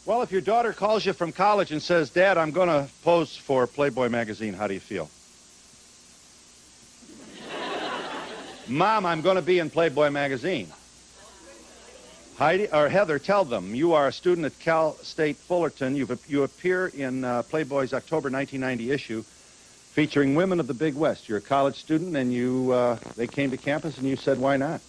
Well, if your daughter calls you from college and says, Dad, I'm going to pose for Playboy magazine, how do you feel? Mom, I'm going to be in Playboy magazine. Heidi or Heather, tell them you are a student at Cal State Fullerton. You appear in Playboy's October 1990 issue featuring women of the Big West. You're a college student, and they came to campus, and you said, why not?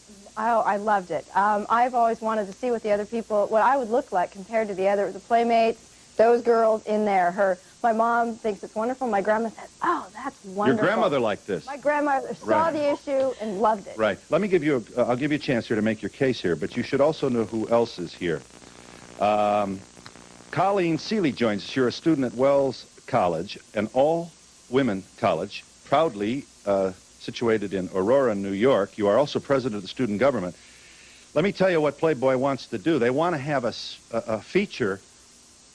Oh, I loved it. I've always wanted to see what I would look like compared to the Playmates, those girls in there. My mom thinks it's wonderful. My grandma says, oh, that's wonderful. Your grandmother liked this. My grandmother saw the issue and loved it. Right. Let me give you I'll give you a chance here to make your case here, but you should also know who else is here. Colleen Seeley joins us. You're a student at Wells College, an all-women college, proudly situated in Aurora, New York. You are also president of the student government. Let me tell you what Playboy wants to do. They want to have a feature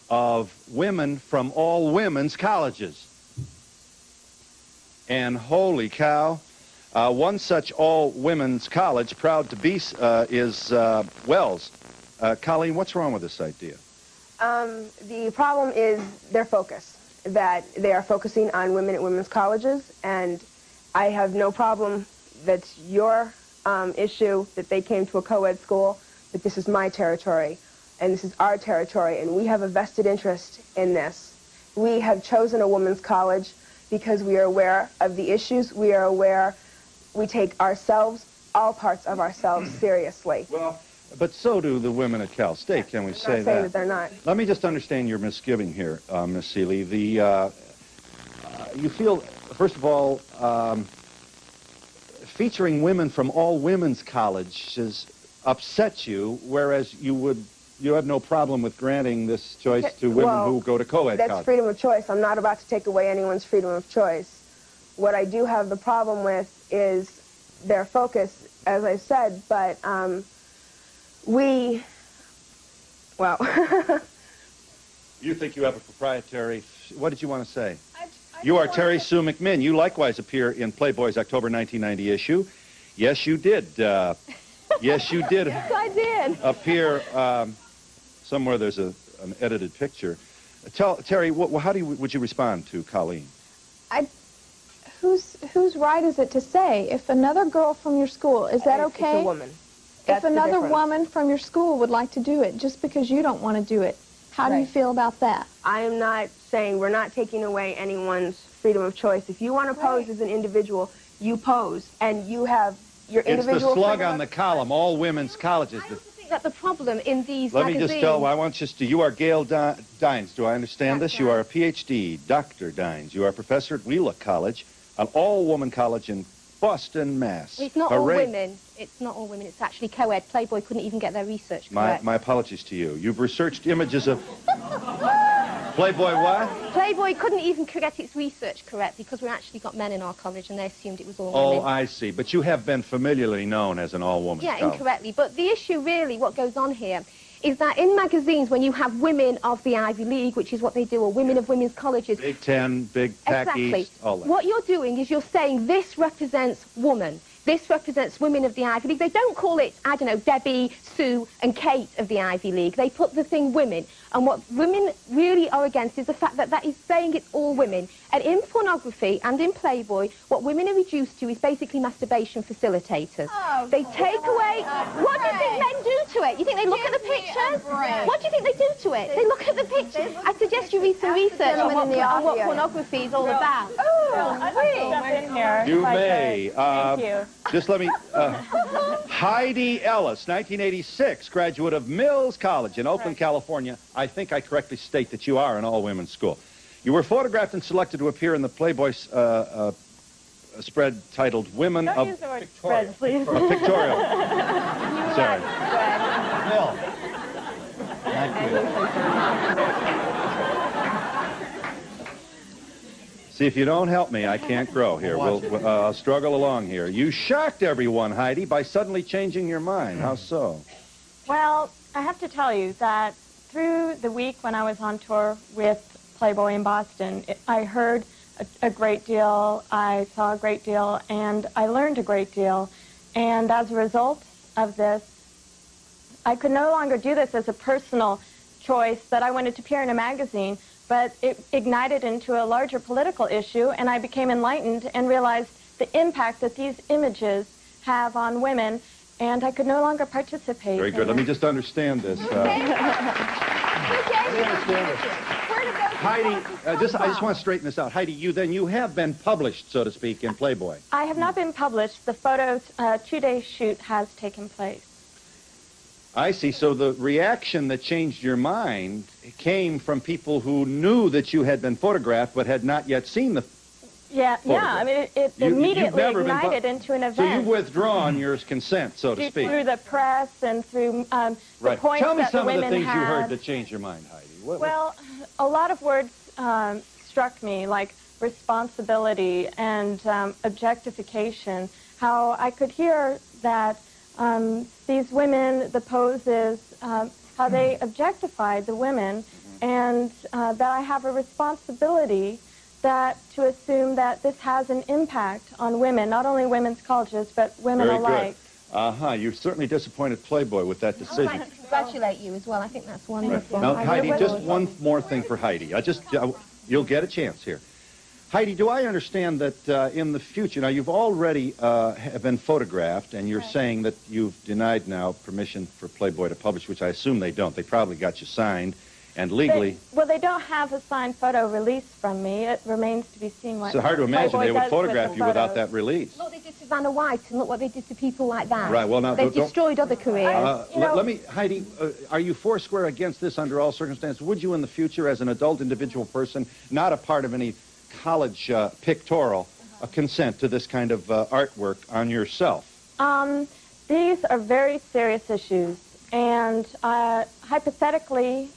of women from all women's colleges. And holy cow, one such all-women's college, proud to be, is Wells. Colleen, what's wrong with this idea? The problem is their focus, that they are focusing on women at women's colleges, and I have no problem that's your issue that they came to a co-ed school, but this is my territory. And this is our territory, and we have a vested interest in this. We have chosen a women's college because we are aware of the issues. We are aware we take ourselves, all parts of ourselves, seriously. Well, but so do the women at Cal State, can we say that? I'm not saying that they're not. Let me just understand your misgiving here, Miss Seeley. You feel, first of all, featuring women from all women's colleges upsets you, whereas you have no problem with granting this choice to women who go to co-ed college. That's freedom of choice. I'm not about to take away anyone's freedom of choice. What I do have the problem with is their focus, as I said, but You think you have a proprietary... What did you want to say? You are Terry Sue McMinn. You likewise appear in Playboy's October 1990 issue. Yes, you did. Yes, you did. Yes, I did. Appear... somewhere there's an edited picture. Terry, how would you respond to Colleen? Whose right is it to say if another girl from your school, is that okay? It's a woman. If another woman from your school would like to do it just because you don't want to do it, how do you feel about that? I am not saying we're not taking away anyone's freedom of choice. If you want to pose as an individual, you pose, and you have your individual... It's the slug on the column, all women's colleges. That the problem in these Let magazines... me just tell, I want you to, you are Gail Dines, do I understand this? You are a PhD, Dr. Dines. You are a professor at Wheelock College, an all-woman college in Boston, Mass. It's not all women. It's not all women. It's actually co-ed. Playboy couldn't even get their research correct. My apologies to you. You've researched images of... Playboy what? Playboy couldn't even get its research correct because we actually got men in our college and they assumed it was all women. Oh, I see. But you have been familiarly known as an all-woman college. Yeah, incorrectly. But the issue really, what goes on here, is that in magazines, when you have women of the Ivy League, which is what they do, or women of women's colleges... Big Ten, Big Pac East, all that. What you're doing is you're saying this represents woman. This represents women of the Ivy League. They don't call it, I don't know, Debbie, Sue, and Kate of the Ivy League. They put the thing women. And what women really are against is the fact that that is saying it's all women. And in pornography and in Playboy, what women are reduced to is basically masturbation facilitators. Oh, they take away... What do you think men do to it? You think they look at the pictures? What do you think they do to it? They look at the pictures. I suggest you read some research on what pornography is all about. Oh, I'd like to jump in here. You may. Thank you. Just let me... Heidi Ellis, 1986, graduate of Mills College in Oakland, California. I think I correctly state that you are an all-women's school. You were photographed and selected to appear in the Playboy spread titled Women Don't of use the word Pictorial. spread, please. Pictorial. Sorry. Bill. Thank you. See, if you don't help me, I can't grow here. I'll struggle along here. You shocked everyone, Heidi, by suddenly changing your mind. How so? Well, I have to tell you that through the week when I was on tour with Playboy in Boston, I heard a great deal, I saw a great deal, and I learned a great deal. And as a result of this, I could no longer do this as a personal choice that I wanted to appear in a magazine, but it ignited into a larger political issue, and I became enlightened and realized the impact that these images have on women, and I could no longer participate. Very good. Let me just understand this. Heidi, I just want to straighten this out. Heidi, you have been published, so to speak, in Playboy. I have not been published. The photo 2-day shoot has taken place. I see. So the reaction that changed your mind came from people who knew that you had been photographed but had not yet seen the Yeah, photograph. I mean, it immediately ignited into an event. So you've withdrawn your consent, so to speak. Through the press and through the points Tell me that some the of the women things had. you heard that changed your mind, Heidi. Well, a lot of words struck me, like responsibility and objectification, how I could hear that these women, the poses, how they objectified the women, and that I have a responsibility to assume that this has an impact on women, not only women's colleges, but women alike. Good. You're certainly disappointed Playboy with that decision. I'd like to congratulate you as well. I think that's wonderful. Now, Heidi, just one more thing for Heidi. You'll get a chance here. Heidi, do I understand that in the future, now you've already have been photographed, and you're saying that you've denied now permission for Playboy to publish, which I assume they don't. They probably got you signed, and legally... They don't have a signed photo released from me. It remains to be seen what It's hard to imagine Playboy they would does photograph with you the without photos. that release. Look what they did to Vanna White, and look what they did to people like that. Right, well, now... They've destroyed other careers. Let me, Heidi, are you foursquare against this under all circumstances? Would you in the future, as an adult individual person, not a part of any college pictorial, consent to this kind of artwork on yourself? These are very serious issues, and hypothetically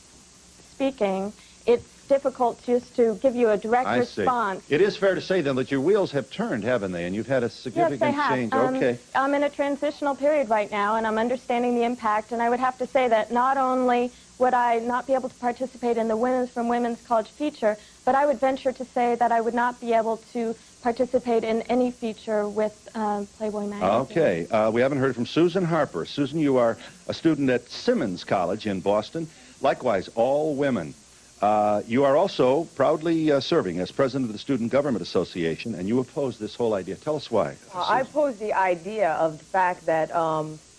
speaking, it's difficult just to give you a direct response. It is fair to say, then, that your wheels have turned, haven't they? And you've had a significant yes, they have. change. Okay. I'm in a transitional period right now, and I'm understanding the impact, and I would have to say that not only would I not be able to participate in the Women's from Women's College feature, but I would venture to say that I would not be able to participate in any feature with Playboy magazine. Okay. We haven't heard from Susan Harper. Susan, you are a student at Simmons College in Boston. Likewise, all women. You are also proudly serving as president of the Student Government Association, and you oppose this whole idea. Tell us why. I oppose the idea of the fact that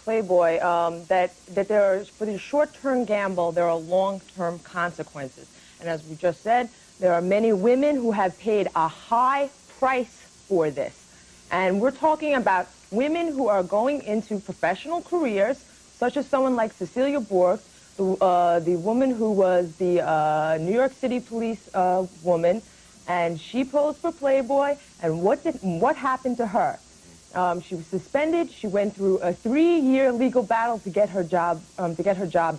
Playboy, that there are, for the short-term gamble, there are long-term consequences. And as we just said, there are many women who have paid a high price for this. And we're talking about women who are going into professional careers, such as someone like Cecilia Borg, the woman who was the New York City police woman, and she posed for Playboy, and what happened to her? She was suspended. She went through a 3-year legal battle to get her job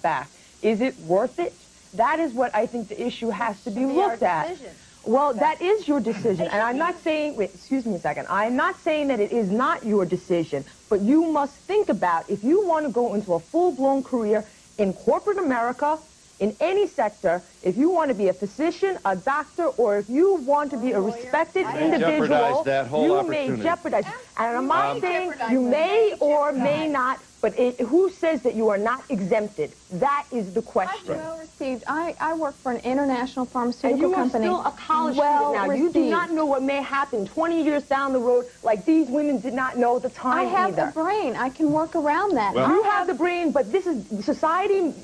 back. Is it worth it? That is what I think the issue has to be looked at. Well, that is your decision, and I'm not saying, wait, excuse me a second, I'm not saying that it is not your decision, but you must think about if you want to go into a full-blown career in corporate America, in any sector, if you want to be a physician, a doctor, or if you want to be a respected individual, you may jeopardize. And I'm not saying you may or may not, but who says that you are not exempted? That is the question. Well received. I work for an international pharmaceutical company. And you are still a college student now. You do not know what may happen 20 years down the road, like these women did not know at the time either. I have a brain. I can work around that. Well, you have the brain, but this is society.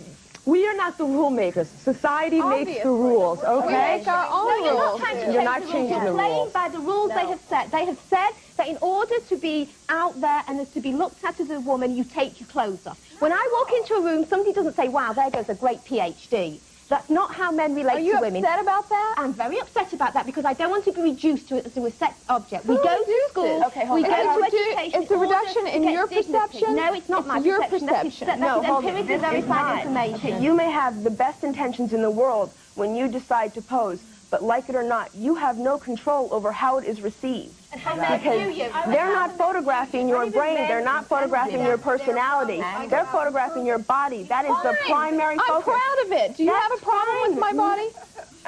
We are not the rule makers. Society makes the rules, okay? We make our own rules. You're not changing the rules. By the rules they have set. They have said that in order to be out there and to be looked at as a woman, you take your clothes off. When I walk into a room, somebody doesn't say, wow, there goes a great PhD. That's not how men relate to women. Are you upset about that? I'm very upset about that because I don't want to be reduced to a sex object. We go to school, we go to education. It's a reduction in your perception? No, it's not my your perception. perception. That is empirically verified information. Okay, you may have the best intentions in the world when you decide to pose, but like it or not, you have no control over how it is received. And how they view you. They're not photographing your brain, they're not photographing your personality, they're photographing your body. That is the primary focus. I'm proud of it. Do you have a problem with my body?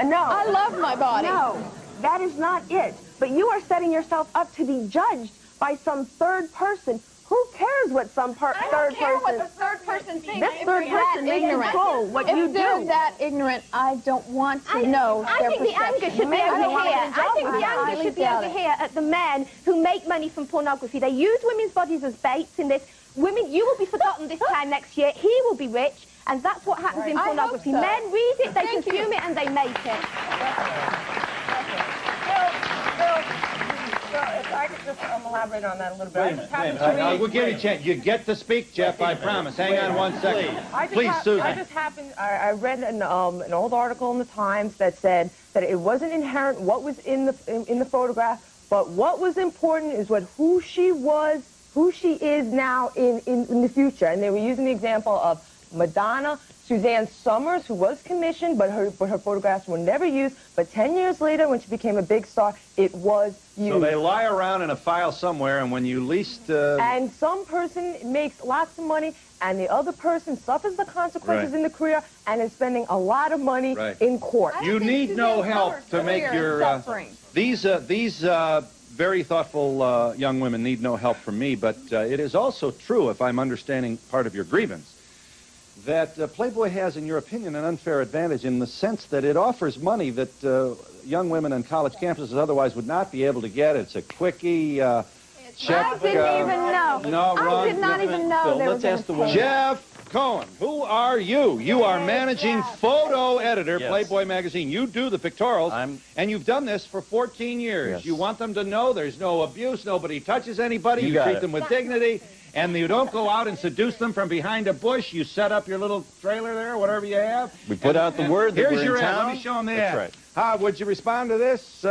No. I love my body. No, that is not it. But you are setting yourself up to be judged by some third person Who cares what some third person? third person thinks. This third person may control what you If they're do. that ignorant, I don't want to know I their think the anger perception. should be over don't wanna here. get involved I think with the that. anger should be over here at the men who make money from pornography. They use women's bodies as baits in this. Women, you will be forgotten this time next year. He will be rich, and that's what happens in I hope pornography. so. Men read it, they consume it, and they make it. If I could just elaborate on that a little bit. Wait a minute. We'll give you a chance. You get to speak, Jeff, I promise. Hang on 1 second. Please, Susan. I read an old article in the Times that said that it wasn't inherent what was in the photograph, but what was important is who she was, who she is now in the future. And they were using the example of Madonna, Suzanne Summers, who was commissioned, but her photographs were never used. But 10 years later, when she became a big star, it was used. So they lie around in a file somewhere, and when you least... And some person makes lots of money, and the other person suffers the consequences in the career and is spending a lot of money in court. You need no help to make your... These very thoughtful young women need no help from me, but it is also true, if I'm understanding part of your grievance, that Playboy has, in your opinion, an unfair advantage in the sense that it offers money that young women on college campuses otherwise would not be able to get. It's a quickie check. I didn't even know. No, I did not even know Phil, they were let's ask the going to woman. Jeff Cohen, who are you? You are managing photo editor, Yes. Playboy magazine. You do the pictorials, and you've done this for 14 years. Yes. You want them to know there's no abuse, nobody touches anybody, you got treat it. them with dignity, and you don't go out and seduce them from behind a bush. You set up your little trailer there, whatever you have. We put out the word that Here's we're your in ad. town. Let me show them the That's ad. right. How would you respond to this?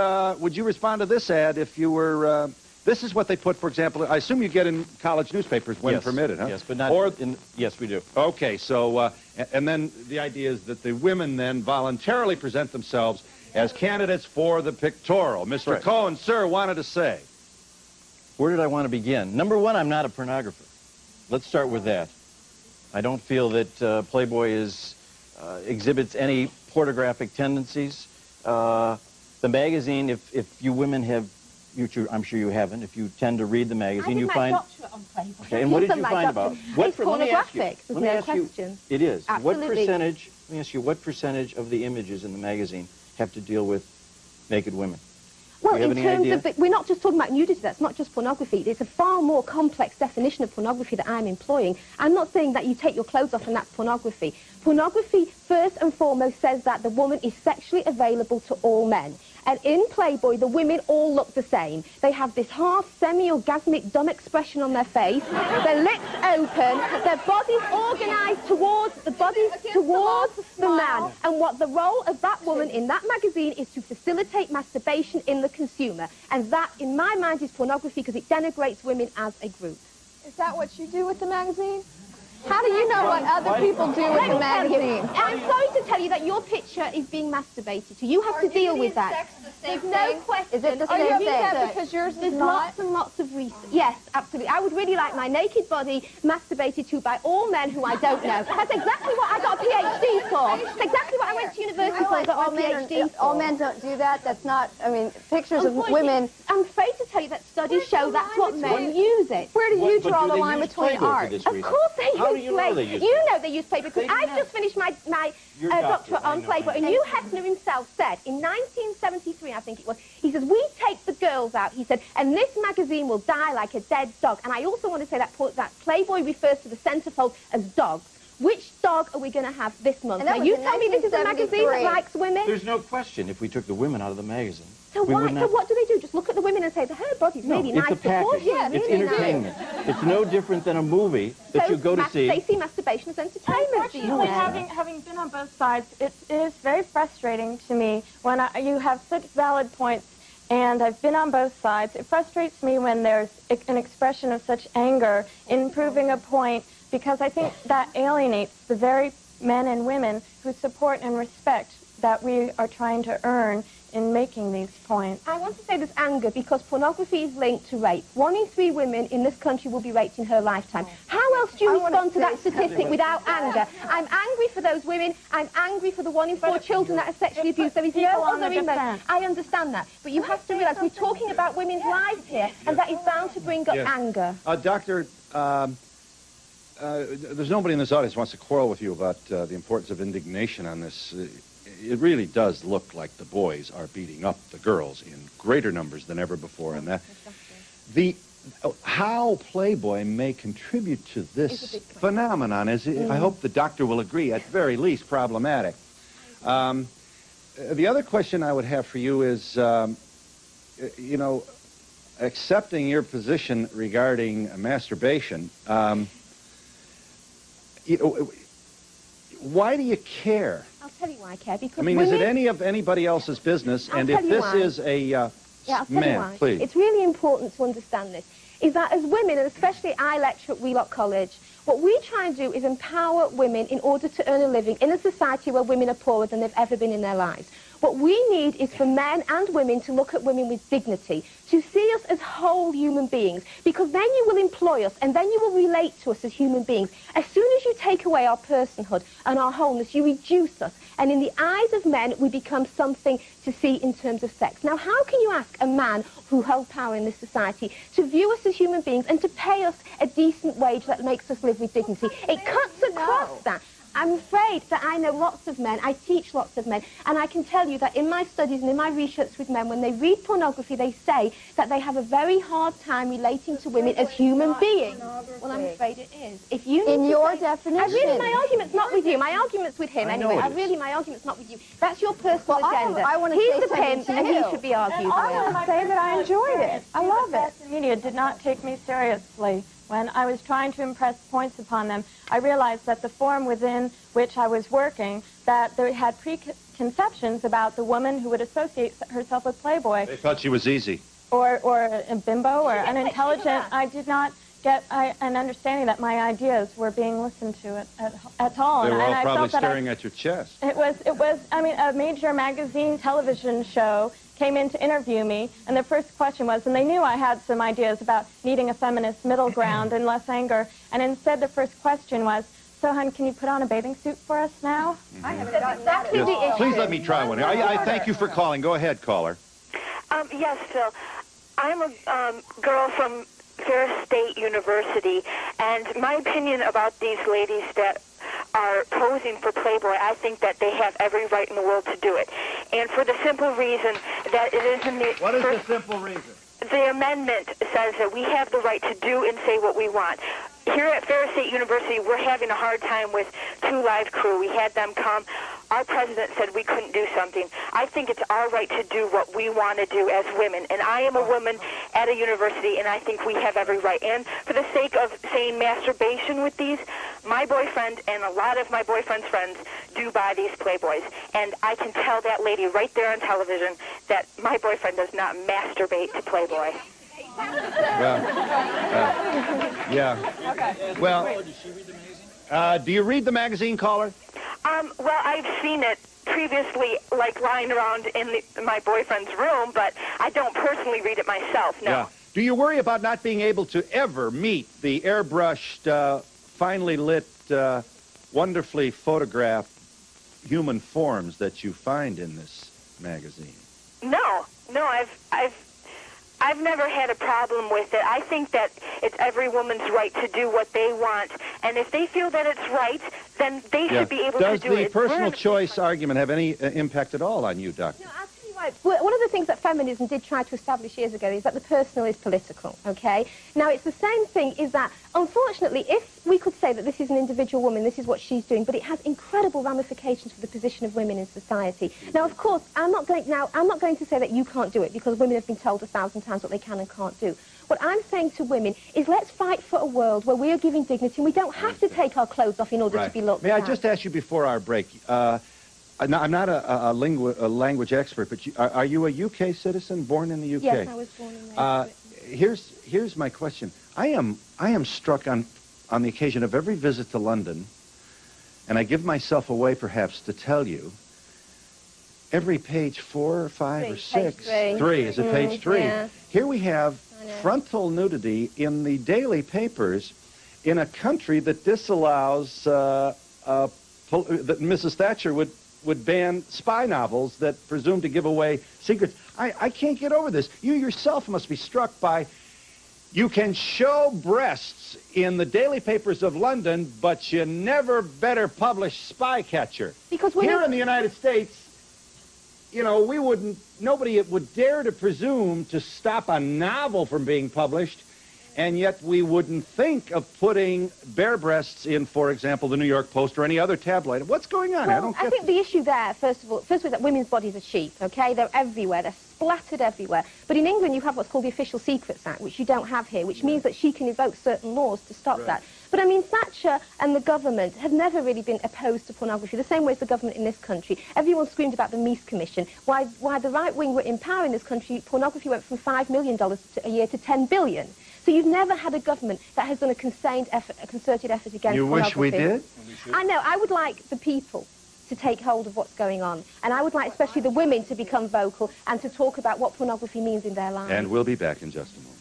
Would you respond to this ad if you were... this is what they put, for example, I assume you get in college newspapers when Yes. permitted, huh? Yes, but not Or, yes, we do. okay, so, and then the idea is that the women then voluntarily present themselves as candidates for the pictorial. Mr. Right. Cohen, sir, wanted to say. Where did I want to begin? Number one, I'm not a pornographer. Let's start with that. I don't feel that Playboy exhibits any pornographic tendencies. The magazine, if you women have, I'm sure you haven't, if you tend to read the magazine, you find... Okay, and what did you find about it? It's pornographic, there's no question. It is. Absolutely. What percentage, let me ask you, what percentage of the images in the magazine have to deal with naked women? Well, Do you have in any terms idea? of, we're not just talking about nudity, that's not just pornography. It's a far more complex definition of pornography that I'm employing. I'm not saying that you take your clothes off and that's pornography. Pornography, first and foremost, says that the woman is sexually available to all men. And in Playboy, the women all look the same. They have this half semi-orgasmic dumb expression on their face, their lips open, their bodies organised towards the man. And what the role of that woman in that magazine is to facilitate masturbation in the consumer. And that, in my mind, is pornography because it denigrates women as a group. Is that what you do with the magazine? How do you know what other people do with the magazine? I'm sorry to tell you that your picture is being masturbated to. You have to deal with that. There's no question. Is it the Are you same thing? research? Because yours is There's not. lots and lots of research. Yes, absolutely. I would really like my naked body masturbated to by all men who I don't know. That's exactly what I got a PhD for. That's exactly what I went to university for. I got my PhD for. All men don't do that. That's not, I mean, pictures of women. I'm afraid to tell you that studies show that's what men use it. Where do you But draw do the they line use between Playboy for art? this Of reason? course they How use do you know Playboy. they use You know they use Playboy because They do I've not. just finished my Your doctorate I on know. Playboy, and Hugh Hefner himself said in 1973, I think it was, he says, we take the girls out, he said, and this magazine will die like a dead dog. And I also want to say that Playboy refers to the centerfold as dogs. Which dog are we going to have this month? And that Now, was you in tell me this is a magazine that 1973. likes women? There's no question if we took the women out of the magazine. So we why? would So not... what do they do? Just look at the women and say, her body's No, really it's nice a package. proportion. It's really nice. entertainment. It's no different than a movie that you go to see. They see masturbation as entertainment. these Unfortunately, men. having been on both sides, it is very frustrating to me when you have such valid points, and I've been on both sides. It frustrates me when there's an expression of such anger in proving a point, because I think that alienates the very men and women who support and respect that we are trying to earn in making these points. I want to say this anger because pornography is linked to rape. 1 in 3 women in this country will be raped in her lifetime. How else do you respond to that statistic without anger? I'm angry for those women. I'm angry for the 1 in 4 children that are sexually abused. There is no other emotion. I understand that. But you have to realize we're talking about women's lives here, and that is bound to bring up anger. Dr. there's nobody in this audience who wants to quarrel with you about the importance of indignation on this. It really does look like the boys are beating up the girls in greater numbers than ever before, and that how Playboy may contribute to this phenomenon is, I hope the doctor will agree, at very least problematic. The other question I would have for you is, you know, accepting your position regarding masturbation, you know, why do you care? I'll tell you why I care. Because I mean, is it any of anybody else's business? And if this is a man, please. It's really important to understand this, is that as women, and especially I lecture at Wheelock College, what we try and do is empower women in order to earn a living in a society where women are poorer than they've ever been in their lives. What we need is for men and women to look at women with dignity, to see us as whole human beings, because then you will employ us and then you will relate to us as human beings. As soon as you take away our personhood and our wholeness, you reduce us. And in the eyes of men, we become something to see in terms of sex. Now, how can you ask a man who held power in this society to view us as human beings and to pay us a decent wage that makes us live with dignity? It cuts across that. I'm afraid that I know lots of men, I teach lots of men, and I can tell you that in my studies and in my research with men, when they read pornography, they say that they have a very hard time relating to women as human beings. Well, I'm afraid it is. If you in your definition. Really, my argument's not with you. My argument's with him anyway. My argument's not with you. That's your personal agenda. He's the pimp, and he should be argued with. I want to say that I enjoyed it. I love it. The media did not take me seriously. When I was trying to impress points upon them, I realized that the form within which I was working, that they had preconceptions about the woman who would associate herself with Playboy. They thought she was easy. Or a bimbo or unintelligent. I did not get an understanding that my ideas were being listened to at all. They were all I probably felt that staring at your chest. It was, I mean, a major magazine television show came in to interview me, and the first question was, and they knew I had some ideas about needing a feminist middle ground and less anger, and instead the first question was, so, hon, can you put on a bathing suit for us now? I haven't gotten that. Yes. Please let me try one. I thank you for calling. Go ahead, caller. Yes, Phil. I'm a girl from Ferris State University, and my opinion about these ladies that are posing for Playboy, I think that they have every right in the world to do it. And for the simple reason that it is in the... What is the simple reason? The amendment says that we have the right to do and say what we want. Here at Ferris State University, we're having a hard time with 2 Live Crew. We had them come. Our president said we couldn't do something. I think it's our right to do what we want to do as women. And I am a woman at a university, and I think we have every right. And for the sake of saying masturbation with these, my boyfriend and a lot of my boyfriend's friends do buy these Playboys. And I can tell that lady right there on television that my boyfriend does not masturbate to Playboy. Well, yeah. Okay. Well, do you read the magazine, caller? Well, I've seen it previously, like lying around in my boyfriend's room, but I don't personally read it myself, no. Yeah. Do you worry about not being able to ever meet the airbrushed, finely lit, wonderfully photographed human forms that you find in this magazine? No, I've never had a problem with it. I think that it's every woman's right to do what they want, and if they feel that it's right, then they should be able to do it. Does the personal choice argument have any impact at all on you, Doctor? No, I'll tell you why. Well, one of the things that feminism did try to establish years ago is that the personal is political, okay? Now, it's the same thing, is that, unfortunately, if we could say that this is an individual woman, this is what she's doing, but it has incredible ramifications for the position of women in society. Now, of course, I'm not going to say that you can't do it, because women have been told 1,000 times what they can and can't do. What I'm saying to women is let's fight for a world where we are giving dignity and we don't have to take our clothes off in order to be looked at. May I just ask you before our break, I'm not a language expert, but are you a UK citizen, born in the UK? Yes, I was born in the UK. Here's my question. I am struck on the occasion of every visit to London, and I give myself away perhaps to tell you, every page 4 or 5 or 6, 3, is it page 3? Yeah. Here we have frontal nudity in the daily papers in a country that disallows, that Mrs. Thatcher would ban spy novels that presume to give away secrets. I can't get over this. You yourself must be struck by You can show breasts in the daily papers of London, but you never better publish Spy Catcher. Because here in the United States, you know, nobody would dare to presume to stop a novel from being published, and yet we wouldn't think of putting bare breasts in, for example, the New York Post or any other tabloid. What's going on? Well, I think the issue there, first of all, is that women's bodies are cheap, okay? They're everywhere. They're splattered everywhere. But in England, you have what's called the Official Secrets Act, which you don't have here, which means that she can evoke certain laws to stop that. But, I mean, Thatcher and the government have never really been opposed to pornography, the same way as the government in this country. Everyone screamed about the Meese Commission. Why the right wing were in power in this country, pornography went from $5 million a year to $10 billion. So you've never had a government that has done a concerted effort against pornography. You wish we did? I know. I would like the people to take hold of what's going on. And I would like especially the women to become vocal and to talk about what pornography means in their lives. And we'll be back in just a moment.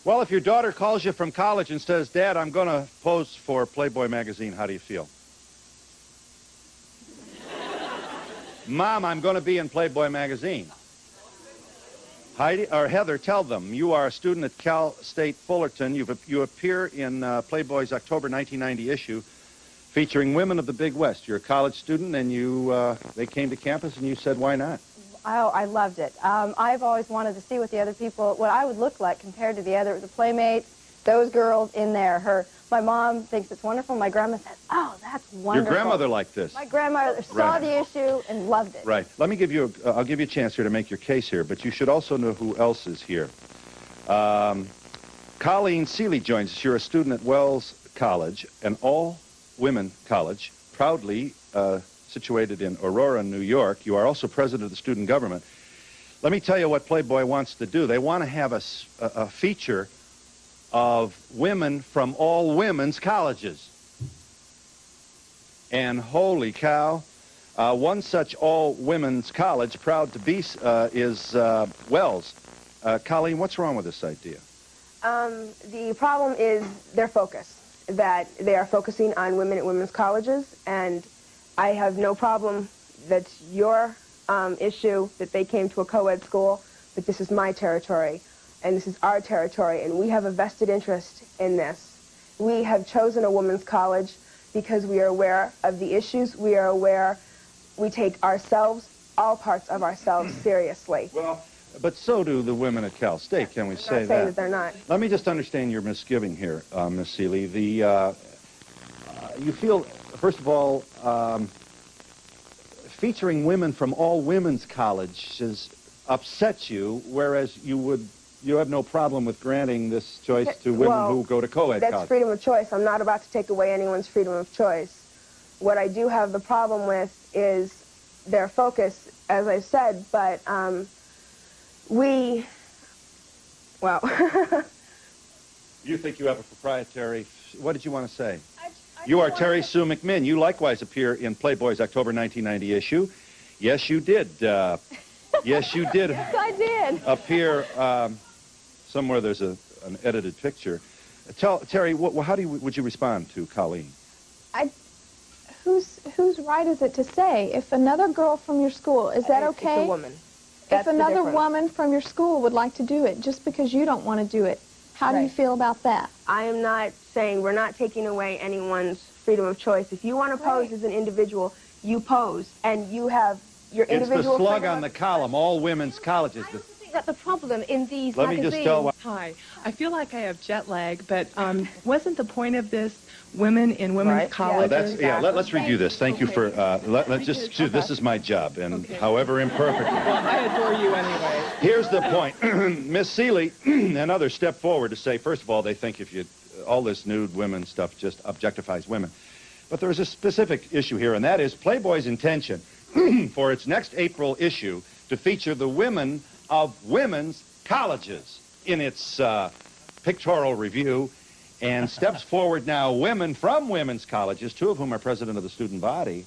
Well, if your daughter calls you from college and says, Dad, I'm going to pose for Playboy magazine, how do you feel? Mom, I'm going to be in Playboy magazine. Heidi or Heather, tell them you are a student at Cal State Fullerton. You appear in Playboy's October 1990 issue featuring women of the Big West. You're a college student, and they came to campus, and you said, why not? Oh, I loved it. I've always wanted to see what I would look like compared to the Playmates, those girls in there. My mom thinks it's wonderful. My grandma says, oh, that's wonderful. Your grandmother liked this. My grandmother saw the issue and loved it. Right. Let me give you, I'll give you a chance here to make your case here, but you should also know who else is here. Colleen Seeley joins us. You're a student at Wells College, an all-women college, proudly situated in Aurora, New York. You are also president of the student government. Let me tell you what Playboy wants to do. They want to have a feature of women from all women's colleges. And holy cow, one such all-women's college, proud to be, is Wells. Colleen, what's wrong with this idea? The problem is their focus, that they are focusing on women at women's colleges, and I have no problem that's your issue that they came to a co-ed school, but this is my territory, and this is our territory, and we have a vested interest in this. We have chosen a women's college because we are aware of the issues. We are aware we take ourselves, all parts of ourselves, seriously. Well, but so do the women at Cal State, can we say that? I'm not saying that they're not. Let me just understand your misgiving here, Miss Seeley. You feel, first of all, featuring women from all women's colleges upsets you, whereas you have no problem with granting this choice to women who go to co-ed college. That's freedom of choice. I'm not about to take away anyone's freedom of choice. What I do have the problem with is their focus, as I said, but You think you have a proprietary, what did you want to say? You are Terry Sue McMinn. You likewise appear in Playboy's October 1990 issue. Yes, you did. Yes, you did. Yes, I did. Appear somewhere. There's an edited picture. Terry, how would you respond to Colleen? Whose right is it to say? If another girl from your school, is that okay? It's a woman. If another woman from your school would like to do it, just because you don't want to do it, how do you feel about that? I am not saying we're not taking away anyone's freedom of choice. If you want to pose as an individual, you pose, and you have your individual. It's the slug on the column, all women's colleges. I also think that the problem in these Let me just tell. Hi, I feel like I have jet lag, but wasn't the point of this women in women's colleges? Let's review this. Thank you for. This is my job, and however imperfect. Well, I adore you anyway. Here's the point. Miss Seeley and others step forward to say, first of all, they think all this nude women stuff just objectifies women. But there is a specific issue here, and that is Playboy's intention for its next April issue to feature the women of women's colleges in its pictorial review and steps forward now women from women's colleges, 2 of whom are president of the student body,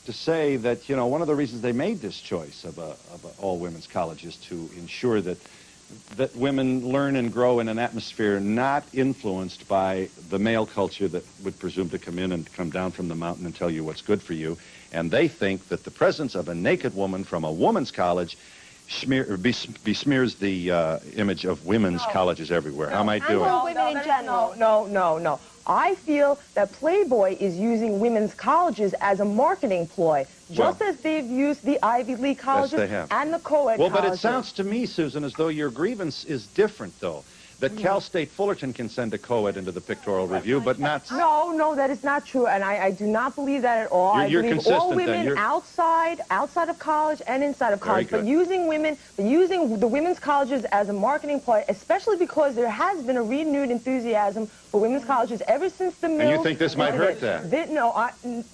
to say that, you know, one of the reasons they made this choice of a all-women's college is to ensure that women learn and grow in an atmosphere not influenced by the male culture that would presume to come in and come down from the mountain and tell you what's good for you. And they think that the presence of a naked woman from a woman's college besmears the image of women's colleges everywhere. How am I doing? Women in general. No. I feel that Playboy is using women's colleges as a marketing ploy, just as they've used the Ivy League colleges and the co-ed colleges. Well, but it sounds to me, Susan, as though your grievance is different, though. That Cal State Fullerton can send a co-ed into the pictorial review, but not... No, that is not true, and I do not believe that at all. You're I believe consistent, all women outside of college and inside of college, but using the women's colleges as a marketing ploy, especially because there has been a renewed enthusiasm for women's colleges ever since the mill. And you think this might hurt that? No,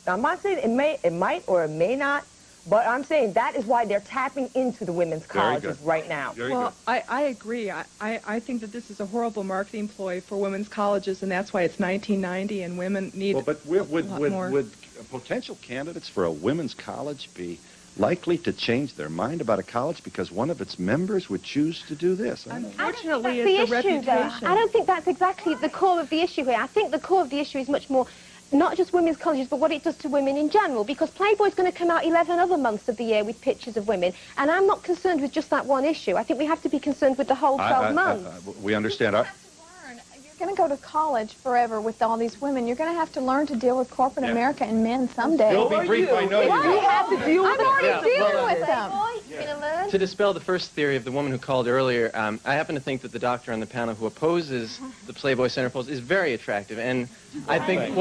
I'm not saying it might or it may not. But I'm saying that is why they're tapping into the women's colleges right now. Well, I agree. I think that this is a horrible marketing ploy for women's colleges, and that's why it's 1990 and women need a lot more. Would potential candidates for a women's college be likely to change their mind about a college because one of its members would choose to do this? Unfortunately, it's the reputation. I don't think that's exactly the core of the issue here. I think the core of the issue is much more not just women's colleges, but what it does to women in general, because Playboy's going to come out 11 other months of the year with pictures of women, and I'm not concerned with just that one issue. I think we have to be concerned with the whole 12 months. We understand. You're going to go to college forever with all these women. You're going to have to learn to deal with corporate America and men someday. You'll be brief, I know you. You have to deal with I'm already dealing with them. To dispel the first theory of the woman who called earlier, I happen to think that the doctor on the panel who opposes the Playboy centerfolds is very attractive, and I think,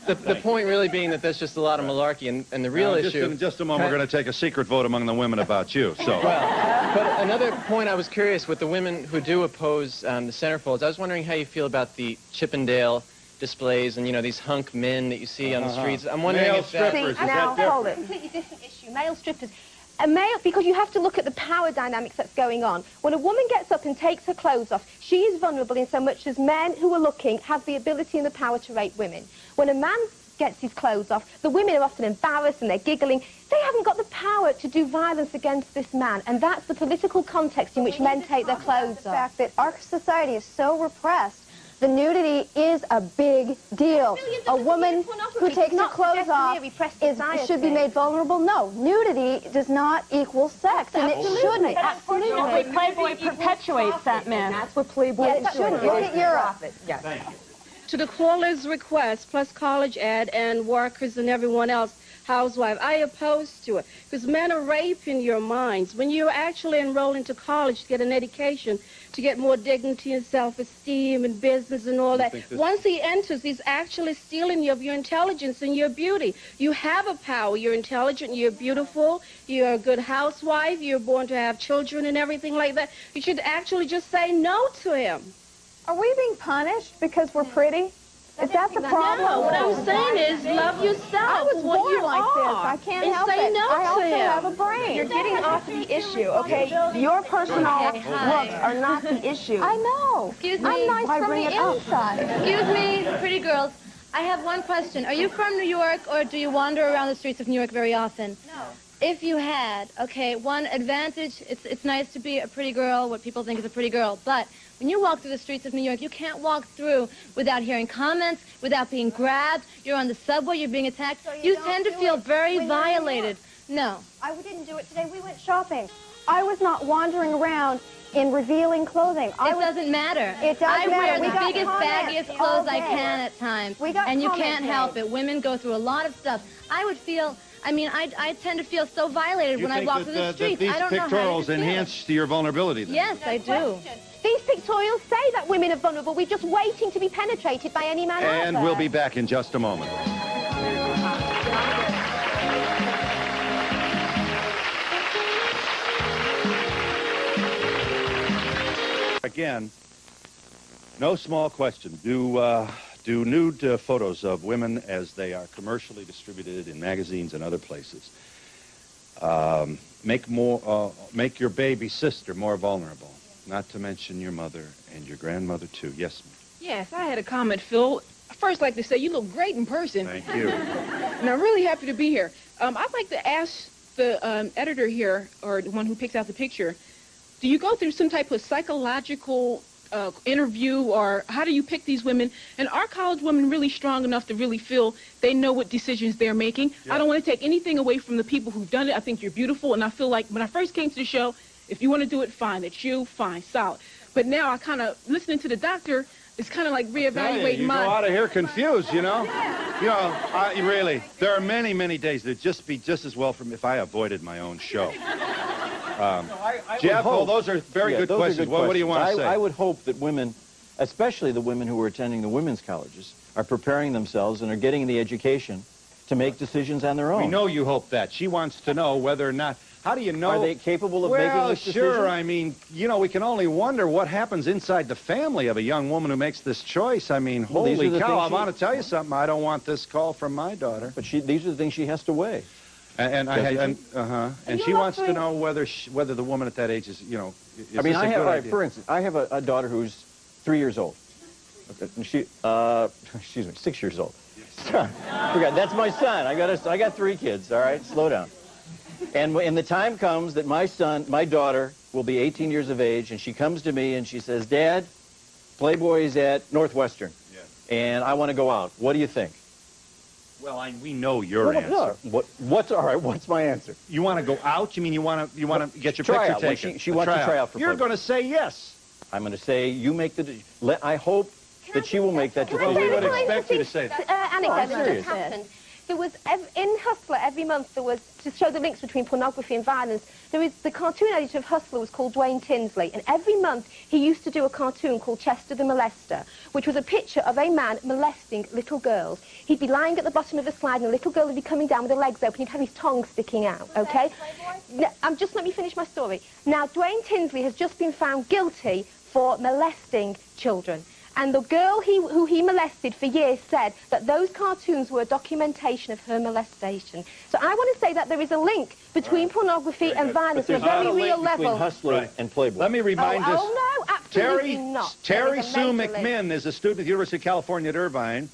the point really being that that's just a lot of malarkey, and the real issue... In just a moment, we're going to take a secret vote among the women about you, so... Well, but another point I was curious, with the women who do oppose the centerfolds, I was wondering how you feel about the Chippendale displays and, you know, these hunk men that you see on the streets. I'm wondering if that... Male strippers, is that different? It's a completely different issue. Male strippers... because you have to look at the power dynamics that's going on. When a woman gets up and takes her clothes off, she is vulnerable in so much as men who are looking have the ability and the power to rape women. When a man gets his clothes off, the women are often embarrassed and they're giggling. They haven't got the power to do violence against this man, and that's the political context in which men take their clothes off. The fact that our society is so repressed, the nudity is a big deal. A woman who takes her clothes off should be made vulnerable. No, nudity does not equal sex, and it shouldn't. Absolutely. Playboy perpetuates that myth. That's what Playboy is doing. Look at Europe. Yes. Thank you. To the caller's request, plus college ed and workers and everyone else, housewife, I oppose to it, because men are raping your minds. When you actually enroll into college to get an education, to get more dignity and self-esteem and business and all that, once he enters, he's actually stealing you of your intelligence and your beauty. You have a power. You're intelligent, you're beautiful, you're a good housewife, you're born to have children and everything like that. You should actually just say no to him. Are we being punished because we're pretty? Is that the problem? No, what I'm saying is love yourself. I was born like this. I can't help it. No I also to him. have a brain. You're getting off the issue, okay? Your personal looks are not the issue. I know. Excuse me. I'm nice from the inside. Excuse me, pretty girls. I have one question. Are you from New York, or do you wander around the streets of New York very often? No. If you had, okay, one advantage, it's nice to be a pretty girl, what people think is a pretty girl, but when you walk through the streets of New York, you can't walk through without hearing comments, without being grabbed. You're on the subway, you're being attacked. So you tend to feel very violated. No. I didn't do it today. We went shopping. I was not wandering around in revealing clothing. It doesn't matter. It does I matter. wear the biggest, baggiest clothes I can at times, and you can't help it. Women go through a lot of stuff. I would feel... I mean, I tend to feel so violated when I walk through the streets. These I don't know how pictorials enhance your vulnerability, then? Yes, I do. These pictorials say that women are vulnerable. We're just waiting to be penetrated by any man out there. And we'll be back in just a moment. Again, no small question. Do nude photos of women as they are commercially distributed in magazines and other places make your baby sister more vulnerable, not to mention your mother and your grandmother too? Yes, Yes, I had a comment, Phil. First, I'd like to say you look great in person. Thank you. And I'm really happy to be here. I'd like to ask the editor here, or the one who picks out the picture, do you go through some type of psychological interview, or how do you pick these women? And are college women really strong enough to really feel they know what decisions they're making? Yeah. I don't want to take anything away from the people who've done it. I think you're beautiful, and I feel like when I first came to the show, if you want to do it, fine. It's you, fine, solid. But now I kind of, listening to the doctor, it's kind of like reevaluating you my... go out of here confused, you know? You know, really, there are many, many days that'd just be just as well for me if I avoided my own show. Jeff, well, those are very good questions. What do you want to say? I would hope that women, especially the women who are attending the women's colleges, are preparing themselves and are getting the education to make decisions on their own. We know you hope that. She wants to know whether or not... How do you know? Are they capable of making this decision? Well, sure. I mean, you know, we can only wonder what happens inside the family of a young woman who makes this choice. I mean, holy cow, I want to tell you something. I don't want this call from my daughter. But these are the things she has to weigh. And she wants to know whether the woman at that age is, you know, is I mean, this a good idea? for instance, I have a daughter who's 3 years old. Okay, and she, excuse me, 6 years old. Forgot, that's my son. I got 3 kids. All right, slow down. And when the time comes that my daughter will be 18 years of age, and she comes to me and she says, Dad, Playboy is at Northwestern, and I want to go out. What do you think? Well, we know your answer. All right, what's my answer? You want to go out? You mean you want to get your picture taken? She wants to try out for Playboy. You're going to say yes. I'm going to say you make the... I hope that she will make that decision. Well, we would expect you to say that. Anecdote that just happened. There was, in Hustler, every month there was, to show the links between pornography and violence, the cartoon editor of Hustler was called Dwayne Tinsley, and every month he used to do a cartoon called Chester the Molester, which was a picture of a man molesting little girls. He'd be lying at the bottom of a slide, and a little girl would be coming down with her legs open, he'd have his tongue sticking out, okay? Just let me finish my story. Now, Dwayne Tinsley has just been found guilty for molesting children. And the girl who he molested for years said that those cartoons were a documentation of her molestation. So I want to say that there is a link between pornography and violence on a very real level. Between Hustler and Playboy. Let me remind us. Oh, no, absolutely not. Terry Sue McMinn is a student at the University of California at Irvine.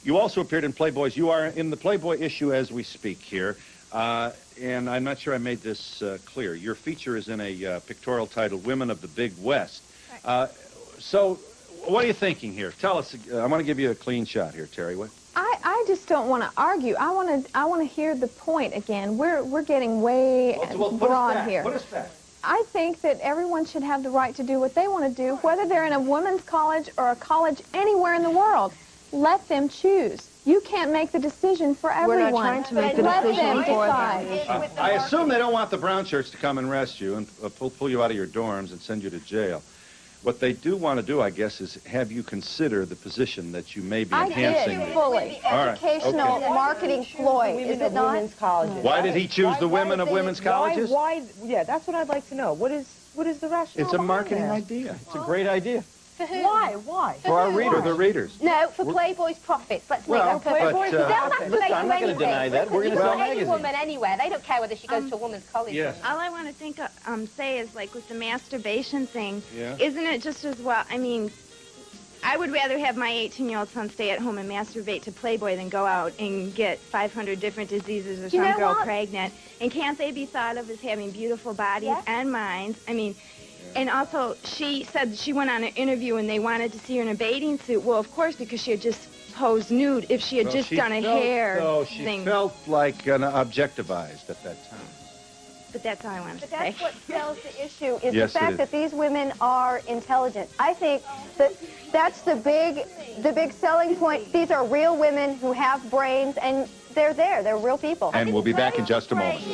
You also appeared in Playboys. You are in the Playboy issue as we speak here. And I'm not sure I made this clear. Your feature is in a pictorial titled Women of the Big West. So... what are you thinking here? Tell us. I want to give you a clean shot here, Terry. What? I just don't want to argue. I want to hear the point again. We're getting way broad here. Put us back. I think that everyone should have the right to do what they want to do, whether they're in a women's college or a college anywhere in the world. Let them choose. You can't make the decision for everyone. We're not trying to make the Let decision them for decide. I assume they don't want the brown shirts to come and arrest you and pull you out of your dorms and send you to jail. What they do want to do, I guess, is have you consider the position that you may be enhancing. I did, fully. Educational marketing ploy, is it not? Women's colleges. Why did he choose the women of women's colleges? Yeah, that's what I'd like to know. What is the rationale? It's a marketing idea. It's a great idea. Why? For our readers. For the readers. No, for Playboy's profits. Let's make that perfect. Listen, I'm not going to deny that. We're going to sell magazines. Any woman anywhere, they don't care whether she goes to a woman's college. Yes. All I want to say is, like, with the masturbation thing, yeah. Isn't it just as well, I mean, I would rather have my 18-year-old son stay at home and masturbate to Playboy than go out and get 500 different diseases or some girl pregnant. And can't they be thought of as having beautiful bodies and minds? I mean... And also, she said she went on an interview and they wanted to see her in a bathing suit. Well, of course, because she had just posed nude. If she had just done a hair thing. She felt like objectivized at that time. But that's all I wanted to say. But that's what sells the issue, is the fact that these women are intelligent. I think that that's the big selling point. These are real women who have brains, and they're there. They're real people. And we'll be back in just a moment.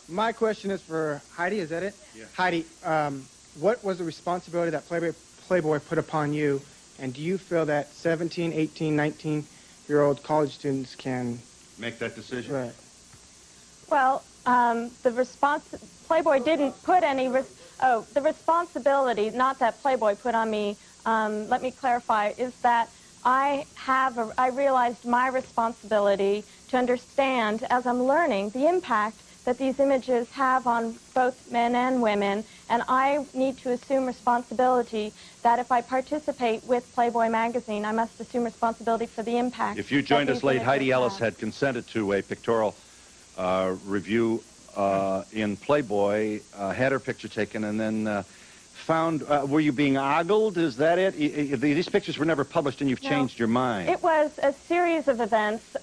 My question is for Heidi, is that it? Yeah. Heidi, what was the responsibility that Playboy put upon you, and do you feel that 17, 18, 19-year-old college students can... make that decision? Right. Well, Playboy didn't put any... the responsibility, not that Playboy put on me, let me clarify, is that I realized my responsibility to understand, as I'm learning, the impact that these images have on both men and women, and I need to assume responsibility that if I participate with Playboy magazine, I must assume responsibility for the impact. If you joined us late, Heidi Ellis had consented to a pictorial review in Playboy, had her picture taken, and then found, were you being ogled? Is that it? These pictures were never published and you've changed your mind. It was a series of events.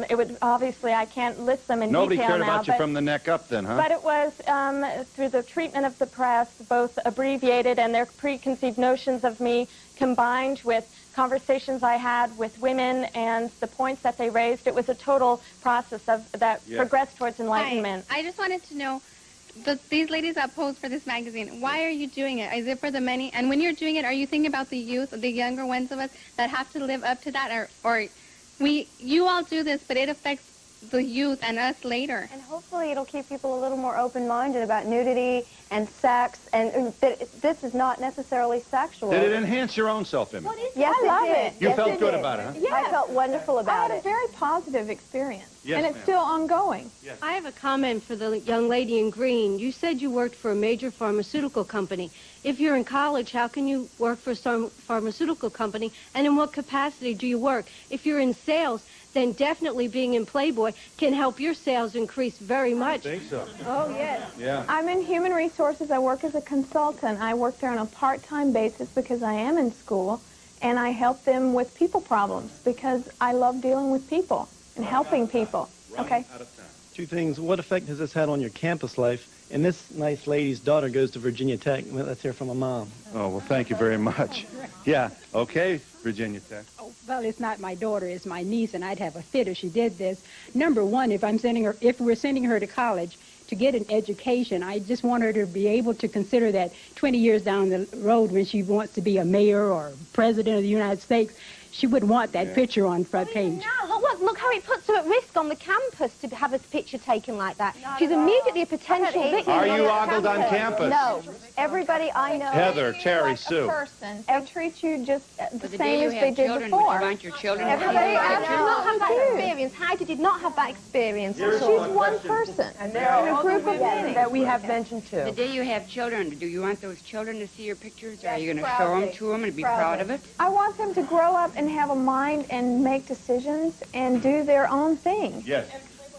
It would, obviously, I can't list them in Nobody detail cared now, about you from the neck up then, huh? But it was through the treatment of the press, both abbreviated and their preconceived notions of me, combined with conversations I had with women and the points that they raised. It was a total process that progressed towards enlightenment. Hi. I just wanted to know, these ladies that pose for this magazine, why are you doing it? Is it for the money? And when you're doing it, are you thinking about the youth, the younger ones of us that have to live up to that? Or you all do this, but it affects the youth and us later. And hopefully it'll keep people a little more open-minded about nudity and sex, and that this is not necessarily sexual. Did it enhance your own self-image? Yes, I love it did. it. You Yes, felt it good did. about it, huh? Yeah. I felt wonderful about I had a very positive experience. Yes, and it's ma'am. still ongoing. Yes. I have a comment for the young lady in green. You said you worked for a major pharmaceutical company. If you're in college, how can you work for some pharmaceutical company? And in what capacity do you work? If you're in sales, then definitely being in Playboy can help your sales increase very much. I think so. Oh, yes. Yeah. I'm in human resources. I work as a consultant. I work there on a part-time basis because I am in school, and I help them with people problems because I love dealing with people and helping people. Okay? Two things. What effect has this had on your campus life? And this nice lady's daughter goes to Virginia Tech. Let's hear from a mom. Oh, well, thank you very much. Yeah, okay, Virginia Tech. Oh, well, it's not my daughter, it's my niece, and I'd have a fit if she did this. Number one, if we're sending her to college to get an education, I just want her to be able to consider that 20 years down the road when she wants to be a mayor or president of the United States, she would want that picture on front page. No, look how it puts her at risk on the campus to have a picture taken like that. She's immediately a potential victim. Are you ogled on campus? No. Everybody I know... Heather, Terry, like Sue. A person. They treat you just the the same day you as have they did children, before. would you want your children to Everybody see else your did not have that pictures? experience. Heidi did not have that experience. She's one person. And there are in a other group of women many. that we have mentioned too. The day you have children, do you want those children to see your pictures? Or are you going to show them to them and be proud of it? I want them to grow up and have a mind and make decisions and do their own thing. Yes.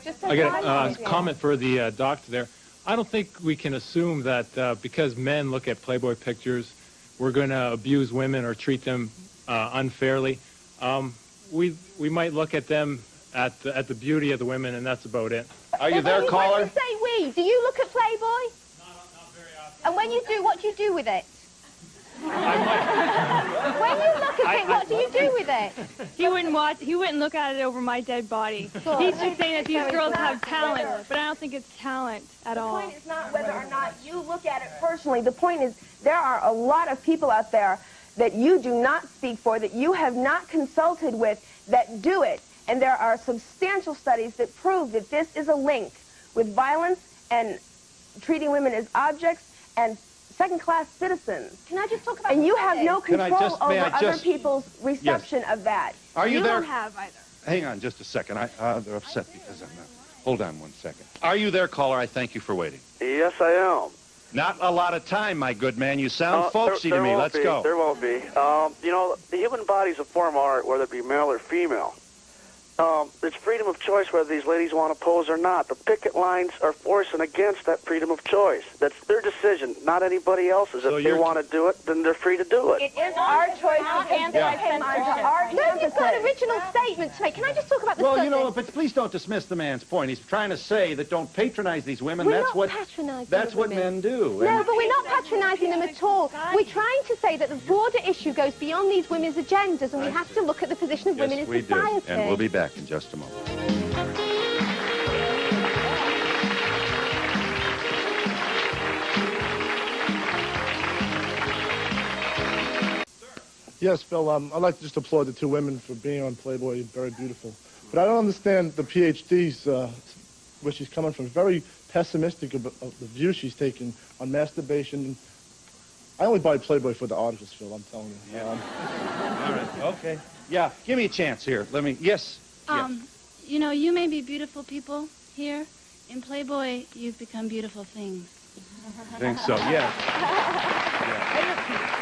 Just I got a comment for the doctor there. I don't think we can assume that because men look at Playboy pictures, we're going to abuse women or treat them unfairly. We might look at them at the beauty of the women, and that's about it. Are you there, caller? When you say we, do you look at Playboy? Not very often. And when you do, what do you do with it? When you look at it, what do you do with it? He wouldn't look at it over my dead body. He's just saying that these girls have talent, but I don't think it's talent at all. The point is not whether or not you look at it personally. The point is there are a lot of people out there that you do not speak for, that you have not consulted with, that do it. And there are substantial studies that prove that this is a link with violence and treating women as objects and second-class citizens. Can I just talk about And you the have no Can I control just- may over I other just- people's reception of that. Are you there? don't have either. Hang on just a second. They're upset because I'm not. Hold on one second. Are you there, caller? I thank you for waiting. Yes, I am. Not a lot of time, my good man. You sound folksy there to me. won't Let's be. go. There won't be. You know, the human body's a form of art, whether it be male or female. It's freedom of choice whether these ladies want to pose or not. The picket lines are forcing against that freedom of choice. That's their decision, not anybody else's. So if they want to do it, then they're free to do it. It is our choice because they came onto our Nobody's got an campuses. original statement to make. Can I just talk about the Well, you know, studies? but please don't dismiss the man's point. He's trying to say that don't patronize these women. We're That's not what patronising that's the what women. men do. No, And- but we're not patronising them at all. We're trying to say that the broader issue goes beyond these women's agendas, and we have to look at the position of women in yes, we society. do. And we'll be back in just a moment. Yes, Phil, I'd like to just applaud the two women for being on Playboy. Very beautiful. But I don't understand the PhD's, where she's coming from. Very pessimistic of the view she's taking on masturbation. I only buy Playboy for the articles, Phil, I'm telling you. All right, okay. Yeah, give me a chance here. Let me, yes. You know, you may be beautiful people here, In Playboy, you've become beautiful things. I think so, yes.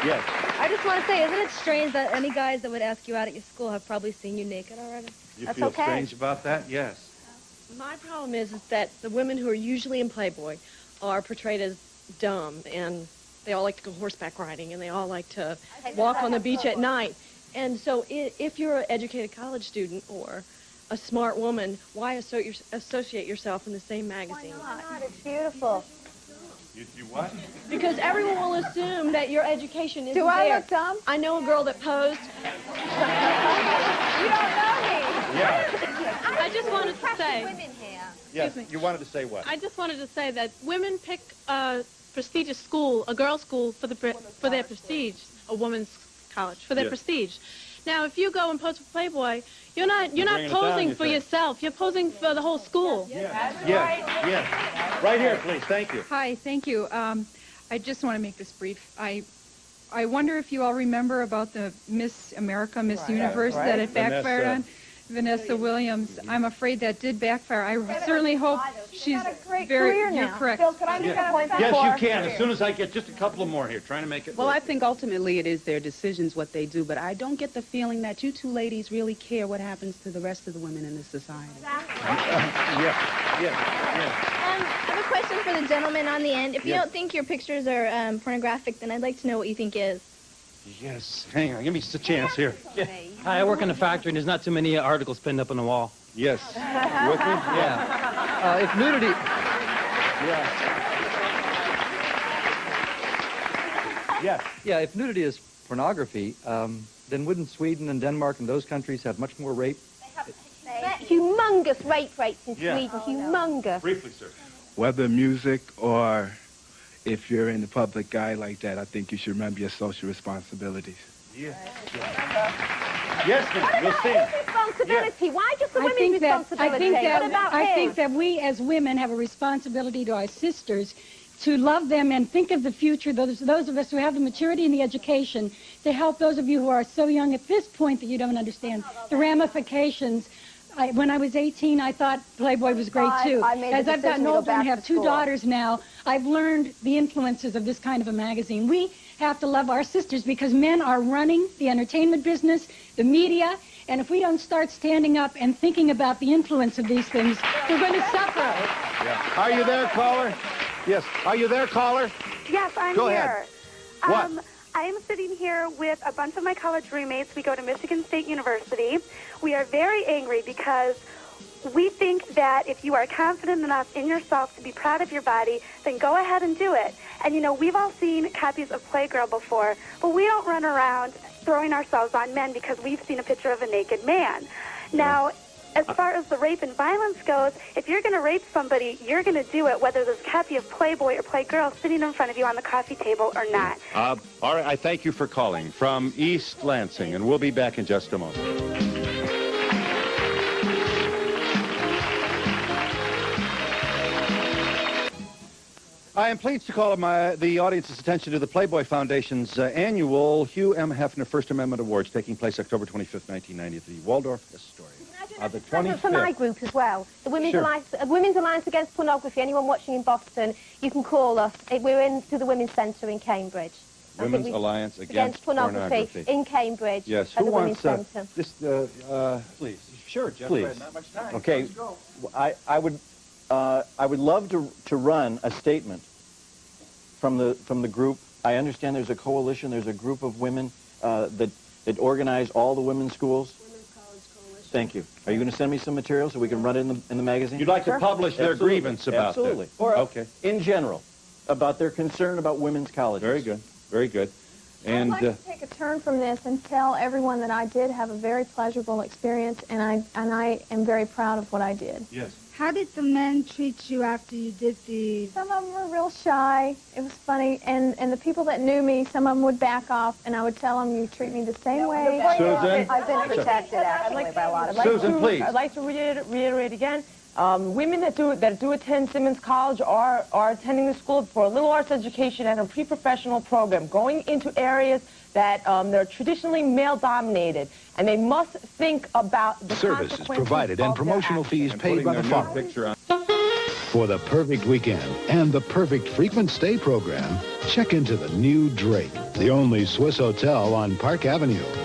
Yes. I just want to say, isn't it strange that any guys that would ask you out at your school have probably seen you naked already? You That's feel okay. strange about that? Yes. My problem is that the women who are usually in Playboy are portrayed as dumb, and they all like to go horseback riding, and they all like to walk on the beach at night. And so if you're an educated college student or a smart woman, why associate yourself in the same magazine? Why not? It's beautiful. You what? Because everyone will assume that your education isn't Do I there. look dumb? I know a girl that posed. You don't know me. Yeah. I just wanted to say. Yes, you wanted to say what? I just wanted to say that women pick a prestigious school, a girls' school, for their prestige, a woman's college, for their Yes. prestige. Now, if you go and pose for Playboy, you're not bringing it down, posing you for think? yourself. You're posing for the whole school. Yes. Right here, please. Thank you. Hi, thank you. I just want to make this brief. I wonder if you all remember about the Miss America, Miss Universe that it backfired on? Vanessa Williams. I'm afraid that did backfire. I certainly hope she's very, you're correct. Phil, could I make a point before? Yes, you can. As soon as I get just a couple of more here, trying to make it Well, work. I think ultimately it is their decisions what they do, but I don't get the feeling that you two ladies really care what happens to the rest of the women in this society. Yes. I have a question for the gentleman on the end. If you Yes. don't think your pictures are pornographic, then I'd like to know what you think is. Yes. Hang on. Give me a chance here. Hi, I work in a factory, and there's not too many articles pinned up on the wall. Yes. You with me? Yeah. If nudity... Yes. Yeah, if nudity is pornography, then wouldn't Sweden and Denmark and those countries have much more rape? Humongous rape rates in Yeah. Sweden, humongous. Briefly, sir. Whether music or if you're in the public eye like that, I think you should remember your social responsibilities. Yes. Yes, ma'am. You'll stand. Responsibility. Why just the women's responsibility? What about I him? think that we as women have a responsibility to our sisters to love them and think of the future, those of us who have the maturity and the education to help those of you who are so young at this point that you don't understand the ramifications. When I was 18, I thought Playboy was great, too. As I've gotten older and have two daughters now, I've learned the influences of this kind of a magazine. We have to love our sisters because men are running the entertainment business, the media, and if we don't start standing up and thinking about the influence of these things, we're going to suffer. Yeah. Are you there, caller? Yes. Are you there, caller? Yes, I'm Go here. ahead. What? I am sitting here with a bunch of my college roommates. We go to Michigan State University. We are very angry because we think that if you are confident enough in yourself to be proud of your body, then go ahead and do it. And, you know, we've all seen copies of Playgirl before, but we don't run around throwing ourselves on men because we've seen a picture of a naked man. Now, as far as the rape and violence goes, if you're going to rape somebody, you're going to do it whether there's a copy of Playboy or Playgirl sitting in front of you on the coffee table or not. All right. I thank you for calling from East Lansing, and we'll be back in just a moment. I am pleased to call the audience's attention to the Playboy Foundation's annual Hugh M. Hefner First Amendment Awards taking place October 25th, 1990 at the Waldorf Astoria. The 25th. For my group as well, the Women's Alliance Against Pornography. Anyone watching in Boston, you can call us. We're in through the Women's Centre in Cambridge. Women's Alliance Against Pornography in Cambridge. Yes. At Who the wants Women's Centre. this? Please. Sure, Jeff. Please. We have not much time. Okay. I would love to run a statement from the group. I understand there's a coalition. There's a group of women that organize all the women's schools. Thank you. Are you going to send me some material so we can run it in the magazine? You'd like to publish their grievance about Absolutely. this? Or Okay. in general, about their concern about women's colleges. Very good. Very good. I'd like to take a turn from this and tell everyone that I did have a very pleasurable experience, and I am very proud of what I did. Yes. How did the men treat you after you did the... Some of them were real shy. It was funny. And the people that knew me, some of them would back off, and I would tell them, you treat me the same way. Susan? I've been protected, actually, by a lot of Susan, please. I'd like to reiterate again. Women that do attend Simmons College are attending the school for a liberal arts education and a pre-professional program, going into areas that they're traditionally male-dominated, and they must think about the Services consequences provided and of their promotional actions. fees paid by the farmer. For the perfect weekend and the perfect frequent stay program, check into the new Drake, the only Swiss hotel on Park Avenue.